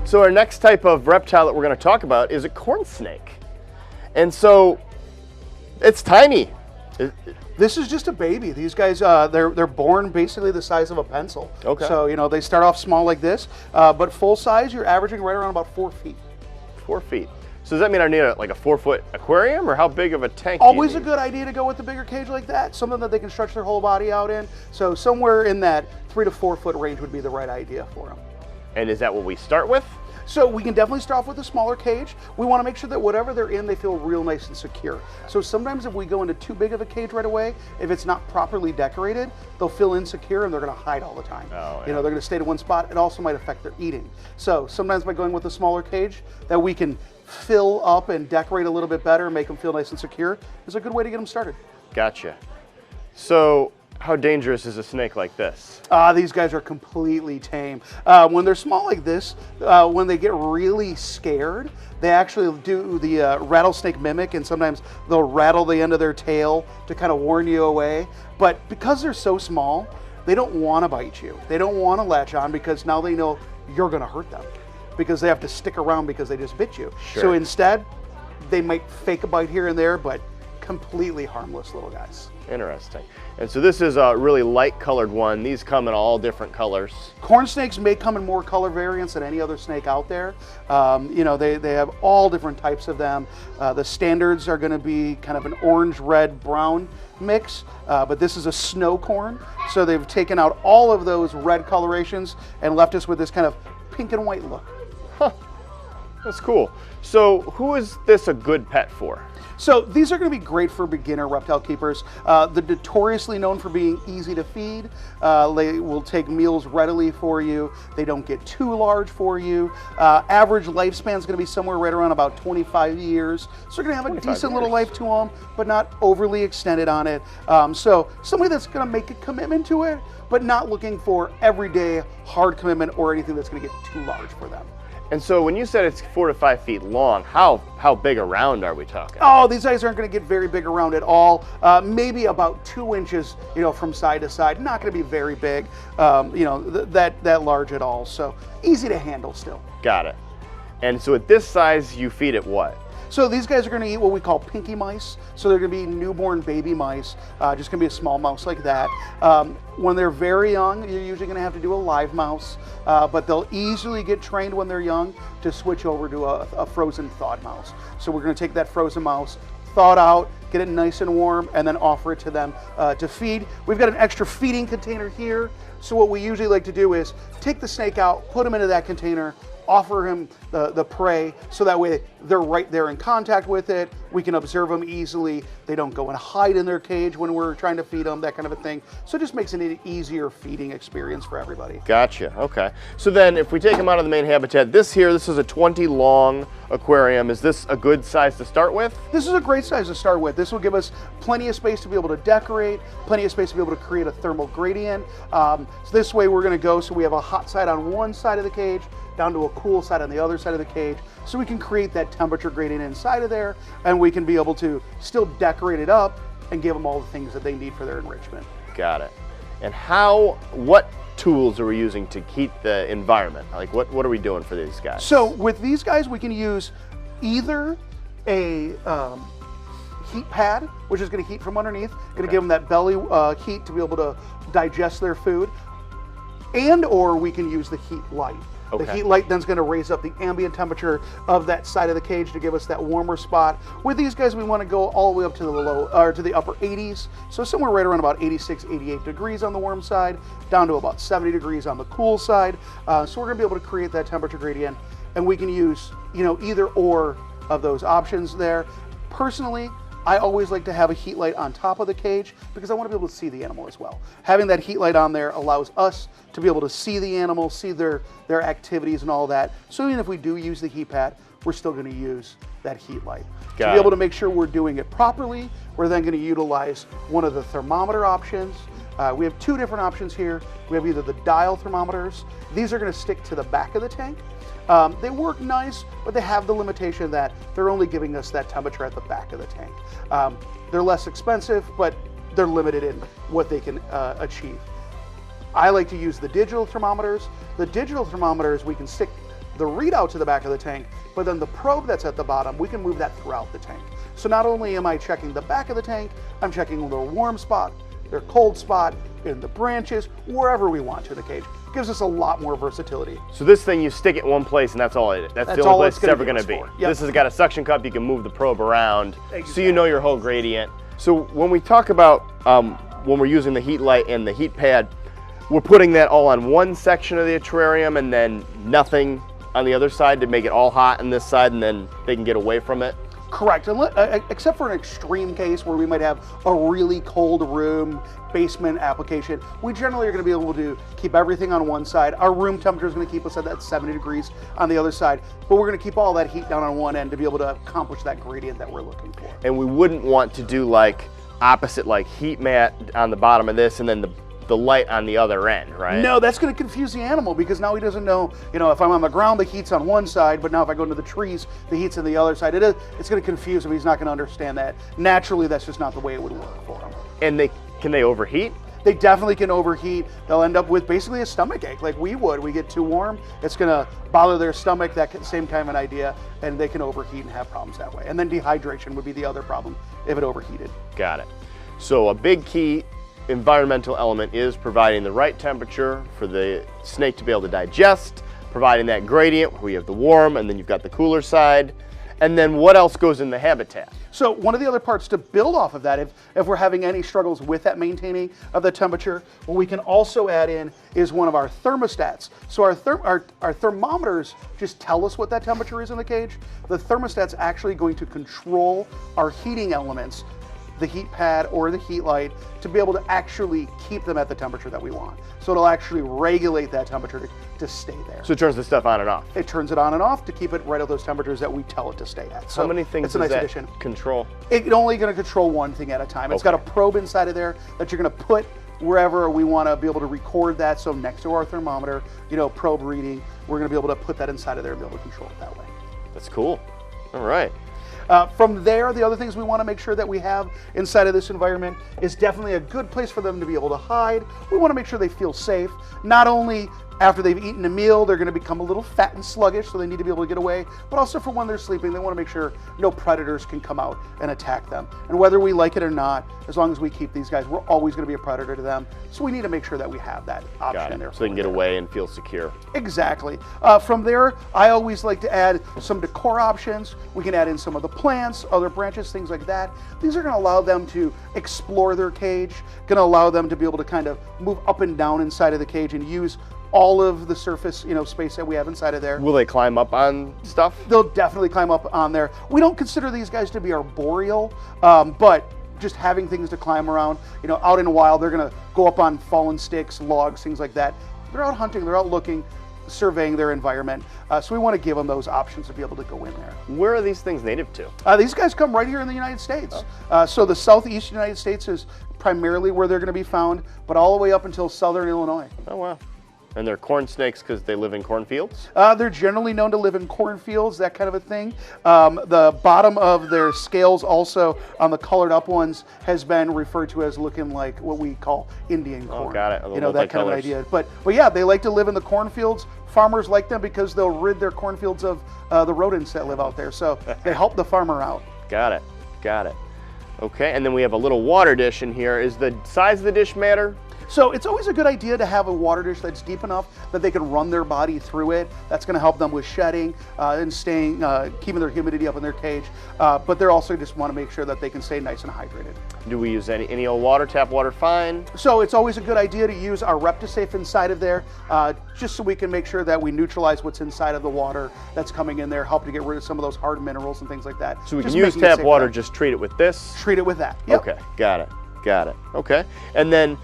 So our next type of reptile that we're going to talk about is a corn snake. And so it's tiny. This is just a baby. These guys, they're born basically the size of a pencil. Okay. So, you know, they start off small like this, but full size, you're averaging right around about 4 feet. 4 feet. So does that mean I need like a 4-foot aquarium, or how big of a tank? Always a good idea to go with the bigger cage like that, something that they can stretch their whole body out in. So somewhere in that 3 to 4 foot range would be the right idea for them. And is that what we start with? So we can definitely start off with a smaller cage. We want to make sure that whatever they're in, they feel real nice and secure. So sometimes if we go into too big of a cage right away, if it's not properly decorated, they'll feel insecure and they're going to hide all the time. Oh, yeah. You know, they're going to stay to one spot. It also might affect their eating. So sometimes by going with a smaller cage that we can fill up and decorate a little bit better and make them feel nice and secure is a good way to get them started. Gotcha. So how dangerous is a snake like this? These guys are completely tame. When they're small like this, when they get really scared, they actually do the rattlesnake mimic, and sometimes they'll rattle the end of their tail to kind of warn you away. But because they're so small, they don't want to bite you. They don't want to latch on because now they know you're going to hurt them, because they have to stick around because they just bit you. Sure. So instead, they might fake a bite here and there, but completely harmless little guys. Interesting. And so this is a really light colored one. These come in all different colors. Corn snakes may come in more color variants than any other snake out there. You know, they have all different types of them. The standards are going to be kind of an orange, red, brown mix, but this is a snow corn. So they've taken out all of those red colorations and left us with this kind of pink and white look. Huh. That's cool. So who is this a good pet for? So these are going to be great for beginner reptile keepers. They're notoriously known for being easy to feed. They will take meals readily for you. They don't get too large for you. Average lifespan is going to be somewhere right around about 25 years. So you're going to have a decent little life to them, but not overly extended on it. So somebody that's going to make a commitment to it, but not looking for everyday hard commitment or anything that's going to get too large for them. And so when you said it's 4 to 5 feet long, how big around are we talking? Oh, these guys aren't going to get very big around at all. Maybe about 2 inches, you know, from side to side. Not going to be very big, you know, that large at all. So easy to handle still. Got it. And so at this size, you feed it what? So these guys are going to eat what we call pinky mice. So they're going to be newborn baby mice, just going to be a small mouse like that. When they're very young, you're usually going to have to do a live mouse, but they'll easily get trained when they're young to switch over to a frozen thawed mouse. So we're going to take that frozen mouse, thaw it out, get it nice and warm, and then offer it to them to feed. We've got an extra feeding container here. So what we usually like to do is take the snake out, put him into that container, offer him the prey, so that way they're right there in contact with it. We can observe them easily. They don't go and hide in their cage when we're trying to feed them, that kind of a thing. So it just makes it an easier feeding experience for everybody. Gotcha, okay. So then if we take them out of the main habitat, this is a 20 long aquarium. Is this a good size to start with? This is a great size to start with. This will give us plenty of space to be able to decorate, plenty of space to be able to create a thermal gradient. So this way we're gonna go, so we have a hot side on one side of the cage, down to a cool side on the other side of the cage, so we can create that temperature gradient inside of there, and we can be able to still decorate it up and give them all the things that they need for their enrichment. Got it. And what tools are we using to heat the environment? Like what are we doing for these guys? So with these guys, we can use either a heat pad, which is going to heat from underneath, going to give them that belly heat to be able to digest their food, and or we can use the heat light. Okay. The heat light then is going to raise up the ambient temperature of that side of the cage to give us that warmer spot. With these guys, we want to go all the way up to the upper 80s. So somewhere right around about 86, 88 degrees on the warm side, down to about 70 degrees on the cool side. So we're going to be able to create that temperature gradient, and we can use, you know, either or of those options there. Personally, I always like to have a heat light on top of the cage because I want to be able to see the animal as well. Having that heat light on there allows us to be able to see the animal, see their activities and all that. So even if we do use the heat pad, we're still going to use that heat light. To be able to make sure we're doing it properly, we're then going to utilize one of the thermometer options. We have 2 different options here. We have either the dial thermometers. These are going to stick to the back of the tank. They work nice, but they have the limitation that they're only giving us that temperature at the back of the tank. They're less expensive, but they're limited in what they can achieve. I like to use the digital thermometers. The digital thermometers, we can stick the readout to the back of the tank, but then the probe that's at the bottom, we can move that throughout the tank. So not only am I checking the back of the tank, I'm checking their warm spot, their cold spot, in the branches, wherever we want to in the cage. Gives us a lot more versatility. So this thing, you stick it in one place and that's all it is. That's the only place it's ever gonna be. Yep. This has got a suction cup, you can move the probe around, Exactly. so you know your whole gradient. So when we talk about when we're using the heat light and the heat pad, we're putting that all on one section of the terrarium and then nothing on the other side to make it all hot on this side, and then they can get away from it? Correct, except for an extreme case where we might have a really cold room, basement application, we generally are going to be able to keep everything on one side. Our room temperature is going to keep us at that 70 degrees on the other side, but we're going to keep all that heat down on one end to be able to accomplish that gradient that we're looking for. And we wouldn't want to do like opposite, like heat mat on the bottom of this and then the light on the other end, right? No, that's going to confuse the animal, because now he doesn't know, if I'm on the ground, the heat's on one side, but now if I go into the trees, the heat's on the other side. It's going to confuse him. He's not going to understand that. Naturally, that's just not the way it would work for him. And can they overheat? They definitely can overheat. They'll end up with basically a stomach ache like we would. We get too warm, it's going to bother their stomach, that same kind of an idea, and they can overheat and have problems that way. And then dehydration would be the other problem if it overheated. Got it. So a big key environmental element is providing the right temperature for the snake to be able to digest, providing that gradient where you have the warm and then you've got the cooler side. And then what else goes in the habitat? So one of the other parts to build off of that, if we're having any struggles with that maintaining of the temperature, what we can also add in is one of our thermostats. So our thermometers just tell us what that temperature is in the cage. The thermostat's actually going to control our heating elements, the heat pad or the heat light, to be able to actually keep them at the temperature that we want. So it'll actually regulate that temperature to stay there. So it turns the stuff on and off? It turns it on and off to keep it right at those temperatures that we tell it to stay at. So how many things it's a nice does addition. that control? It's only going to control one thing at a time. It's got a probe inside of there that you're going to put wherever we want to be able to record that. So next to our thermometer, probe reading, we're going to be able to put that inside of there and be able to control it that way. That's cool. All right. From there, the other things we want to make sure that we have inside of this environment is definitely a good place for them to be able to hide. We want to make sure they feel safe. Not only after they've eaten a meal, they're going to become a little fat and sluggish, so they need to be able to get away, but also for when they're sleeping, they want to make sure no predators can come out and attack them. And whether we like it or not, as long as we keep these guys, we're always going to be a predator to them, so we need to make sure that we have that option in there. So they can get away and feel secure. Exactly. From there, I always like to add some decor options. We can add in some of the plants, other branches, things like that. These are going to allow them to explore their cage, going to allow them to be able to kind of move up and down inside of the cage and use all of the surface, space that we have inside of there. Will they climb up on stuff? They'll definitely climb up on there. We don't consider these guys to be arboreal, but just having things to climb around, out in the wild, they're gonna go up on fallen sticks, logs, things like that. They're out hunting, they're out looking, surveying their environment. So we want to give them those options to be able to go in there. Where are these things native to? These guys come right here in the United States. So the southeast United States is primarily where they're gonna be found, but all the way up until southern Illinois. Oh, wow. And they're corn snakes because they live in cornfields? They're generally known to live in cornfields, that kind of a thing. The bottom of their scales also on the colored up ones has been referred to as looking like what we call Indian corn. Oh, got it. That kind of idea. But yeah, they like to live in the cornfields. Farmers like them because they'll rid their cornfields of the rodents that live out there. So they help the farmer out. Got it. Got it. Okay, and then we have a little water dish in here. Is the size of the dish matter? So it's always a good idea to have a water dish that's deep enough that they can run their body through it. That's going to help them with shedding and keeping their humidity up in their cage. But they're also just want to make sure that they can stay nice and hydrated. Do we use any old water, tap water fine? So it's always a good idea to use our Reptisafe inside of there, just so we can make sure that we neutralize what's inside of the water that's coming in there, help to get rid of some of those hard minerals and things like that. So we can use tap water, just treat it with this? Treat it with that, yep. Okay, got it, got it. Okay, and then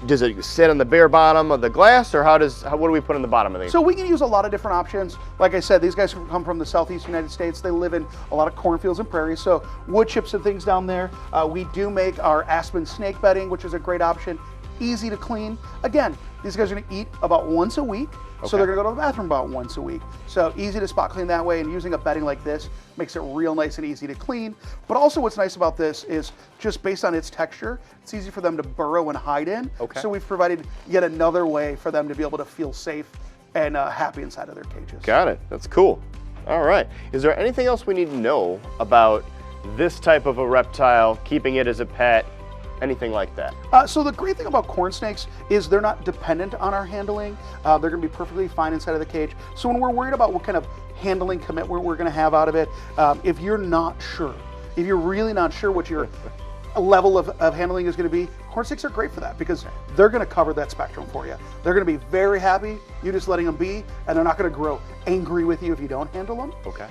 does it sit on the bare bottom of the glass, or what do we put in the bottom of these? So we can use a lot of different options. Like I said, these guys come from the southeast United States. They live in a lot of cornfields and prairies, so wood chips and things down there. We do make our aspen snake bedding, which is a great option. Easy to clean. Again, these guys are going to eat about once a week, so they're going to go to the bathroom about once a week. So easy to spot clean that way, and using a bedding like this makes it real nice and easy to clean. But also what's nice about this is just based on its texture, it's easy for them to burrow and hide in. So we've provided yet another way for them to be able to feel safe and happy inside of their cages. Got it. That's cool. All right. Is there anything else we need to know about this type of a reptile, keeping it as a pet, anything like that? So the great thing about corn snakes is they're not dependent on our handling. They're going to be perfectly fine inside of the cage. So when we're worried about what kind of handling commitment we're going to have out of it, if you're not sure, if you're really not sure what your level of handling is going to be, corn snakes are great for that because they're going to cover that spectrum for you. They're going to be very happy you just letting them be, and they're not going to grow angry with you if you don't handle them. Okay.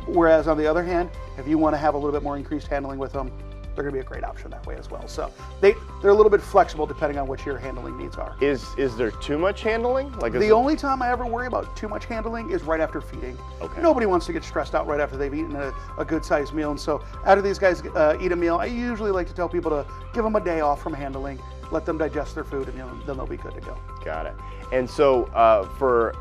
Whereas on the other hand, if you want to have a little bit more increased handling with them, they're going to be a great option that way as well. So they're a little bit flexible depending on what your handling needs are. Is there too much handling? Like the only time I ever worry about too much handling is right after feeding. Okay. Nobody wants to get stressed out right after they've eaten a good sized meal. And so after these guys eat a meal, I usually like to tell people to give them a day off from handling, let them digest their food, and then they'll be good to go. Got it. And so for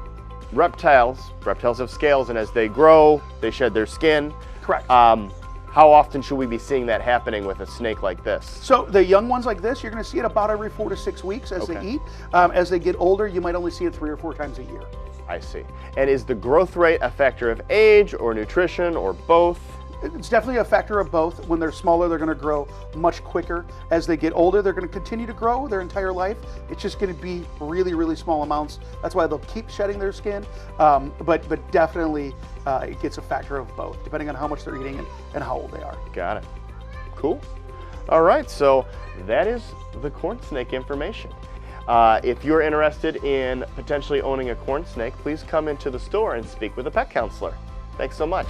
reptiles have scales, and as they grow, they shed their skin. Correct. How often should we be seeing that happening with a snake like this? So the young ones like this, you're going to see it about every 4 to 6 weeks as they eat. As they get older, you might only see it 3 or 4 times a year. I see. And is the growth rate a factor of age or nutrition or both? It's definitely a factor of both. When they're smaller, they're going to grow much quicker. As they get older, they're going to continue to grow their entire life. It's just going to be really, really small amounts. That's why they'll keep shedding their skin. But definitely, it gets a factor of both, depending on how much they're eating and how old they are. Got it. Cool. All right, so that is the corn snake information. If you're interested in potentially owning a corn snake, please come into the store and speak with a pet counselor. Thanks so much.